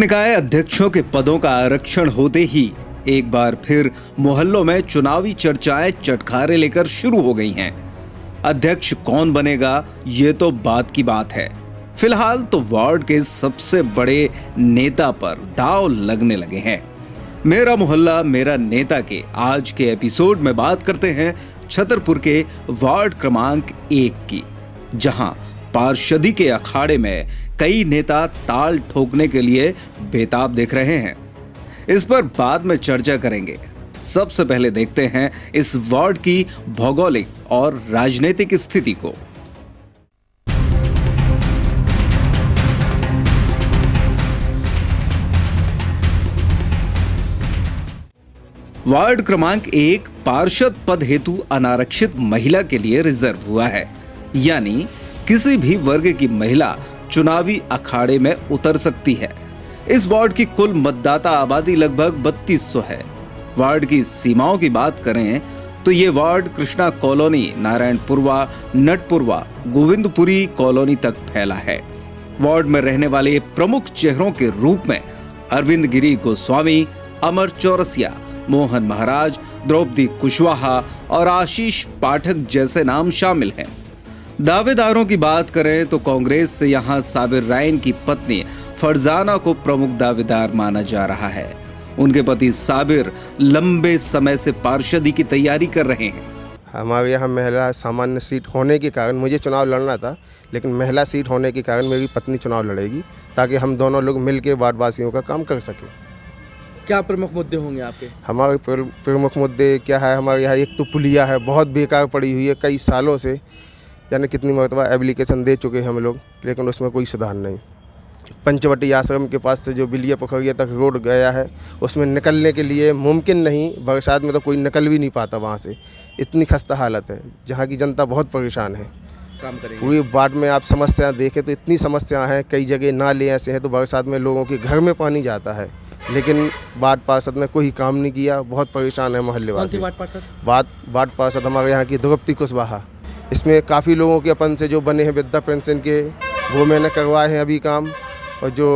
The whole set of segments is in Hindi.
निकाय अध्यक्षों के पदों का आरक्षण होते ही एक बार फिर मोहल्लों में चुनावी चर्चाएं चटखारे लेकर शुरू हो गई हैं। अध्यक्ष कौन बनेगा ये तो बात की बात है। फिलहाल तो वार्ड के सबसे बड़े नेता पर दांव लगने लगे हैं। मेरा मोहल्ला मेरा नेता के आज के एपिसोड में बात करते हैं छतरपुर के वार्ड क्रमांक 1 की, जहां पार्षदी के अखाड़े में कई नेता ताल ठोकने के लिए बेताब देख रहे हैं। इस पर बाद में चर्चा करेंगे। सबसे पहले देखते हैं इस वार्ड की भौगोलिक और राजनीतिक स्थिति को। वार्ड क्रमांक 1 पार्षद पद हेतु अनारक्षित महिला के लिए रिजर्व हुआ है, यानी किसी भी वर्ग की महिला चुनावी अखाड़े में उतर सकती है। इस वार्ड की कुल मतदाता आबादी लगभग 3200 है। वार्ड की सीमाओं की बात करें तो ये ward Krishna colony, Narayanpurwa, Natpurwa, Govindpuri colony तक फैला है। वार्ड में रहने वाले प्रमुख चेहरों के रूप में अरविंद गिरी गोस्वामी, अमर चौरसिया, मोहन महाराज, द्रौपदी कुशवाहा और आशीष पाठक जैसे नाम शामिल हैं। दावेदारों की बात करें तो कांग्रेस से यहां साबिर रायन की पत्नी फरजाना को प्रमुख दावेदार माना जा रहा है। उनके पति साबिर लंबे समय से पार्षदी की तैयारी कर रहे हैं। हमारे यहाँ महिला सामान्य सीट होने के कारण मुझे चुनाव लड़ना था, लेकिन महिला सीट होने के कारण मेरी पत्नी चुनाव लड़ेगी, ताकि हम दोनों लोग मिलकर वार्डवासियों का काम कर सकें। क्या प्रमुख मुद्दे होंगे आपके? हमारे प्रमुख मुद्दे क्या है? हमारे यहाँ एक तो पुलिया है, बहुत बेकार पड़ी हुई है कई सालों से, यानी कितनी मरतबा एप्लीकेशन दे चुके हैं हम लोग, लेकिन उसमें कोई सुधार नहीं। पंचवटी आश्रम के पास से जो बिलिया पोखरिया तक रोड गया है, उसमें निकलने के लिए मुमकिन नहीं, बरसात में तो कोई निकल भी नहीं पाता वहाँ से। इतनी खस्ता हालत है, जहाँ की जनता बहुत परेशान है। काम करेंगे पूरी वार्ड में आप समस्याएं देखें तो इतनी समस्याएं हैं, कई जगह नाले ऐसे हैं तो बरसात में लोगों के घर में पानी जाता है, लेकिन वार्ड पार्षद ने कोई काम नहीं किया। बहुत परेशान है मोहल्ले वाले। कौन सी वार्ड पार्षद? वार्ड पार्षद हमारे यहाँ की द्रौपदी कुशवाहा। इसमें काफ़ी लोगों के अपन से जो बने हैं वृद्धा पेंशन के, वो मैंने करवाए हैं अभी काम, और जो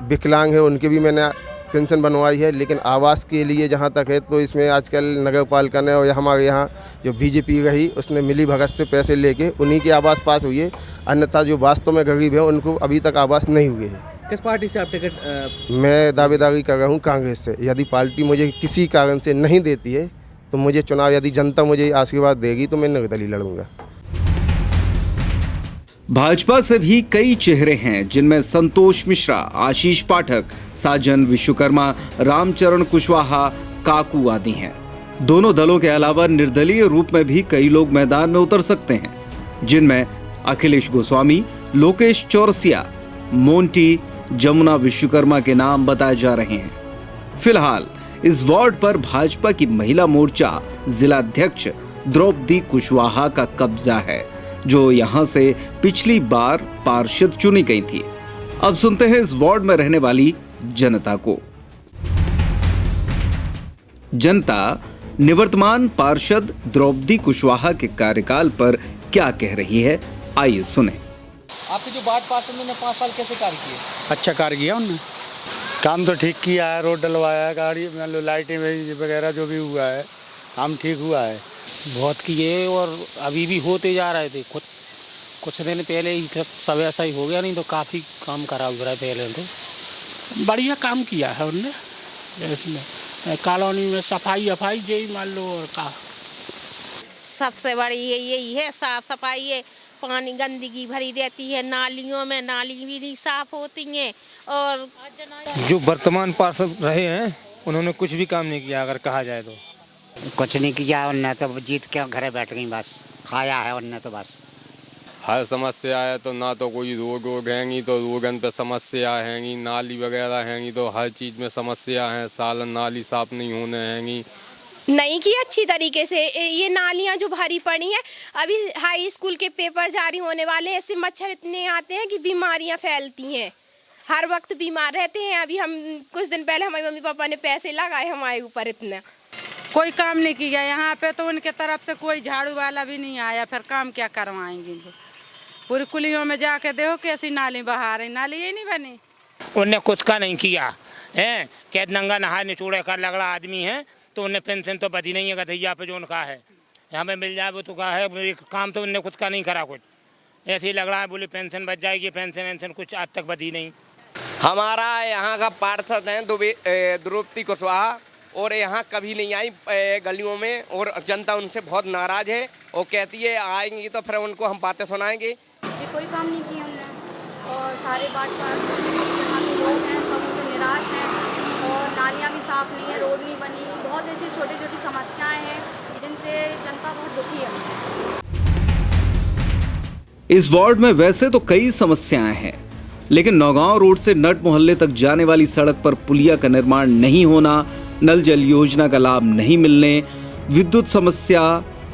विकलांग है उनके भी मैंने पेंशन बनवाई है। लेकिन आवास के लिए जहाँ तक है तो इसमें आजकल नगर पालिका ने और हमारे यहाँ जो बीजेपी रही उसने मिली भगत से पैसे लेके उन्हीं के आवास पास हुई है, अन्यथा जो वास्तव में गरीब है उनको अभी तक आवास नहीं हुए हैं। किस पार्टी से आप टिकट? मैं दावेदारी कर रहा हूँ कांग्रेस से। यदि पार्टी मुझे किसी कारण से नहीं देती है तो मुझे चुनाव, यदि जनता मुझे आशीर्वाद देगी तो मैं निर्दलीय लड़ूंगा। भाजपा से भी कई चेहरे हैं, जिनमें संतोष मिश्रा, आशीष पाठक, साजन विश्वकर्मा, रामचरण कुशवाहा, काकू आदि हैं। दोनों दलों के अलावा निर्दलीय रूप में भी कई लोग मैदान में उतर सकते हैं, जिनमें अखिलेश गोस्वामी, लोकेश चौरसिया, मोंटी, जमुना विश्वकर्मा के नाम बताए जा रहे हैं। फिलहाल इस वार्ड पर भाजपा की महिला मोर्चा जिलाध्यक्ष द्रौपदी कुशवाहा का कब्जा है, जो यहां से पिछली बार पार्षद चुनी गई थी। अब सुनते हैं इस वार्ड में रहने वाली जनता को। जनता निवर्तमान पार्षद द्रौपदी कुशवाहा के कार्यकाल पर क्या कह रही है, आइए सुने। आपके जो वार्ड पार्षद ने 5 साल कैसे कार्य किए? अच्छा कार्य किया उन्होंने, काम तो ठीक किया है, रोड डलवाया, गाड़ी मान लो लाइटें वगैरह जो भी हुआ है काम ठीक हुआ है। बहुत किए और अभी भी होते जा रहे थे। कुछ दिन पहले ही सब ऐसा ही हो गया, नहीं तो काफ़ी काम करा हुआ है पहले तो। बढ़िया काम किया है उनने। इसमें कॉलोनी में सफाई यही मान लो, और का सबसे बड़ी यही है साफ सफाई है। पानी गंदगी भरी रहती है नालियों में, नाली भी नहीं साफ होती हैं। और जो वर्तमान पार्षद रहे हैं उन्होंने कुछ भी काम नहीं किया, अगर कहा जाए तो। कुछ नहीं किया उनने, तो जीत के घरे बैठ गई, बस खाया है उनने तो बस। हर समस्या है तो ना तो कोई रोग हैंगी तो रोगन पे समस्या हैंगी, नाली वगैरह हैंगी तो हर चीज़ में समस्या है। सालन नाली साफ नहीं होने हैंगी, नहीं की अच्छी तरीके से। ये नालियां जो भरी पड़ी हैं, अभी हाई स्कूल के पेपर जारी होने वाले हैं, ऐसे मच्छर इतने आते हैं कि बीमारियां फैलती हैं, हर वक्त बीमार रहते हैं। अभी हम कुछ दिन पहले हमारे मम्मी पापा ने पैसे लगाए हमारे ऊपर, इतना कोई काम नहीं किया यहाँ पे। तो उनके तरफ से कोई झाड़ू वाला भी नहीं आया, फिर काम क्या करवाएंगे? पूरी कुलियों में जाके देखो कैसी नाली बहा रही, नाली ही नहीं बनी। उनने कुछ का नहीं किया है, क्या नंगा नहा निचोड़े का लगड़ा आदमी है, तो उन्हें पेंशन तो पति नहीं है गधैया पे जो उनका है, हमें मिल जाए वो तो कहा है, काम तो उनने कुछ का नहीं करा, कुछ ऐसे ही लगड़ा है, बोले पेंशन बच जाएगी, पेंशन कुछ आज तक बची नहीं। हमारा यहाँ का पार्षद है द्रौपदी कुशवाहा, और यहाँ कभी नहीं आई गलियों में, और जनता उनसे बहुत नाराज है और कहती है आएंगी तो फिर उनको हम बातें सुनाएंगे। ये कोई काम नहीं किया हमने, और सारे बाट यहाँ के लोग हैं सब उनसे निराश हैं, और नालियाँ भी साफ नहीं है, रोड नहीं बनी, बहुत ऐसी छोटी छोटी समस्याएं हैं जिनसे जनता बहुत दुखी है। इस वार्ड में वैसे तो कई समस्याएं हैं, लेकिन नौगांव रोड से नट मोहल्ले तक जाने वाली सड़क पर पुलिया का निर्माण नहीं होना, नल जल योजना का लाभ नहीं मिलने, विद्युत समस्या,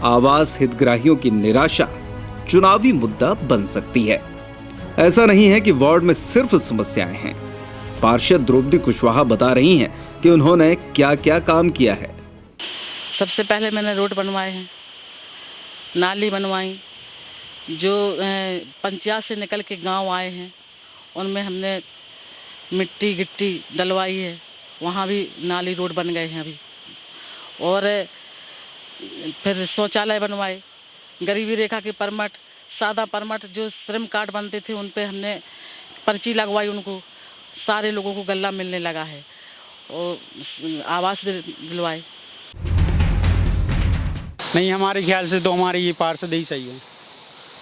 आवास हितग्राहियों की निराशा चुनावी मुद्दा बन सकती है। ऐसा नहीं है कि वार्ड में सिर्फ समस्याएं हैं। पार्षद द्रौपदी कुशवाहा बता रही हैं कि उन्होंने क्या क्या काम किया है। सबसे पहले मैंने रोड बनवाए हैं, नाली बनवाई, जो पंचायत से निकल के गांव आए हैं उनमें हमने मिट्टी गिट्टी डलवाई है, वहाँ भी नाली रोड बन गए हैं अभी। और फिर शौचालय बनवाए, गरीबी रेखा के परमट, सादा परमट जो श्रम कार्ड बनते थे उन पे हमने पर्ची लगवाई, उनको सारे लोगों को गल्ला मिलने लगा है, और आवास दिलवाए। नहीं, हमारे ख्याल से तो हमारे ये पार्षद ही सही है,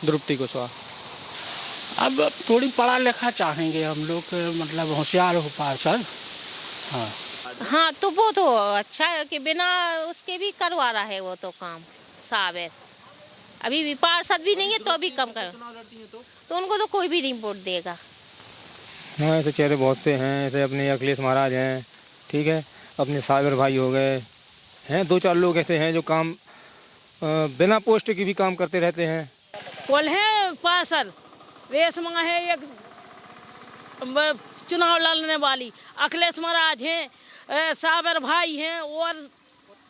द्रौपदी कुशवाहा। अब थोड़ी पढ़ा लिखा चाहेंगे हम लोग, मतलब होशियार हो पार्षद। हाँ तो वो तो अच्छा है कि बिना उसके भी करवा रहा है वो तो काम साबित। अभी भी पार्षद भी नहीं है तो अभी कम कर, तो उनको तो कोई भी नहीं वोट देगा। हाँ, ऐसे चेहरे बहुत से हैं, ऐसे अपने अखिलेश महाराज हैं, ठीक है, अपने सागर भाई हो गए हैं, 2-4 लोग ऐसे हैं जो काम बिना पोस्ट के भी काम करते रहते हैं। कौन है पार्षद? रेशमा है एक चुनाव लड़ने वाली, अखिलेश महाराज हैं, साबर भाई हैं, और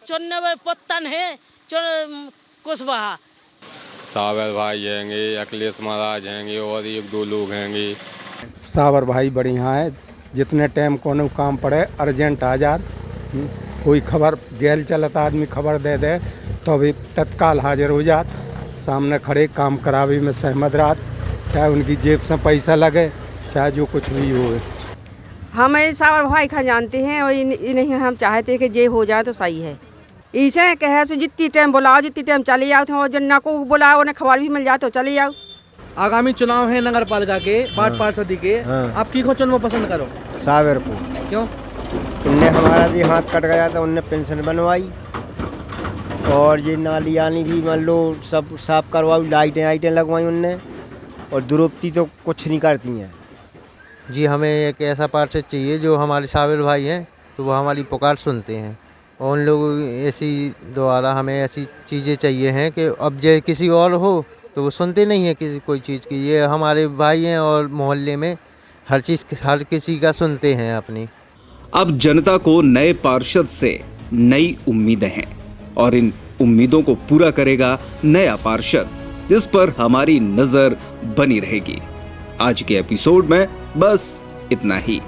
94 पत्तन है कुशवाहा। साबर भाई हैंगे, अखिलेश महाराज हैंगे, और 1-2 लोग हैंगे। साबर भाई बढ़िया है, जितने टाइम कोनो काम पड़े अर्जेंट आ जात, कोई खबर गैल चलता आदमी खबर दे दे तो अभी तत्काल हाजिर हो जात, सामने खड़े काम करावे में सहमत रात, चाहे उनकी जेब से पैसा लगे चाहे जो कुछ भी हो। हम सावर भाई खा जानते हैं, और इन्हें हम चाहते हैं कि जे हो जाए तो सही है। इसे कहे से जितनी टाइम बुलाओ जितनी टाइम चले जाओ, तो जिन्ना को बुलाओ उन्हें खबर भी मिल जाए तो चले जाओ। आगामी चुनाव है नगर पालिका के वार्ड पार्षद के, आप की को चुनना पसंद करो? सावर को। क्यों? उनने हमारा भी हाथ कट गया था, उनने पेंशन बनवाई, और ये नाली आनी भी मान लो सब साफ करवाई, लाइटें लगवाई उनने, और द्रौपदी तो कुछ नहीं करती हैं। जी, हमें एक ऐसा पार्षद चाहिए जो हमारे साबिर भाई हैं, तो वो हमारी पुकार सुनते हैं, और उन लोगों ऐसी द्वारा हमें ऐसी चीज़ें चाहिए हैं कि अब जो किसी और हो तो वो सुनते नहीं है किसी कोई चीज़ की। ये हमारे भाई हैं और मोहल्ले में हर किसी का सुनते हैं अपनी। अब जनता को नए पार्षद से नई उम्मीदें हैं, और इन उम्मीदों को पूरा करेगा नया पार्षद, जिस पर हमारी नजर बनी रहेगी। आज के एपिसोड में बस इतना ही।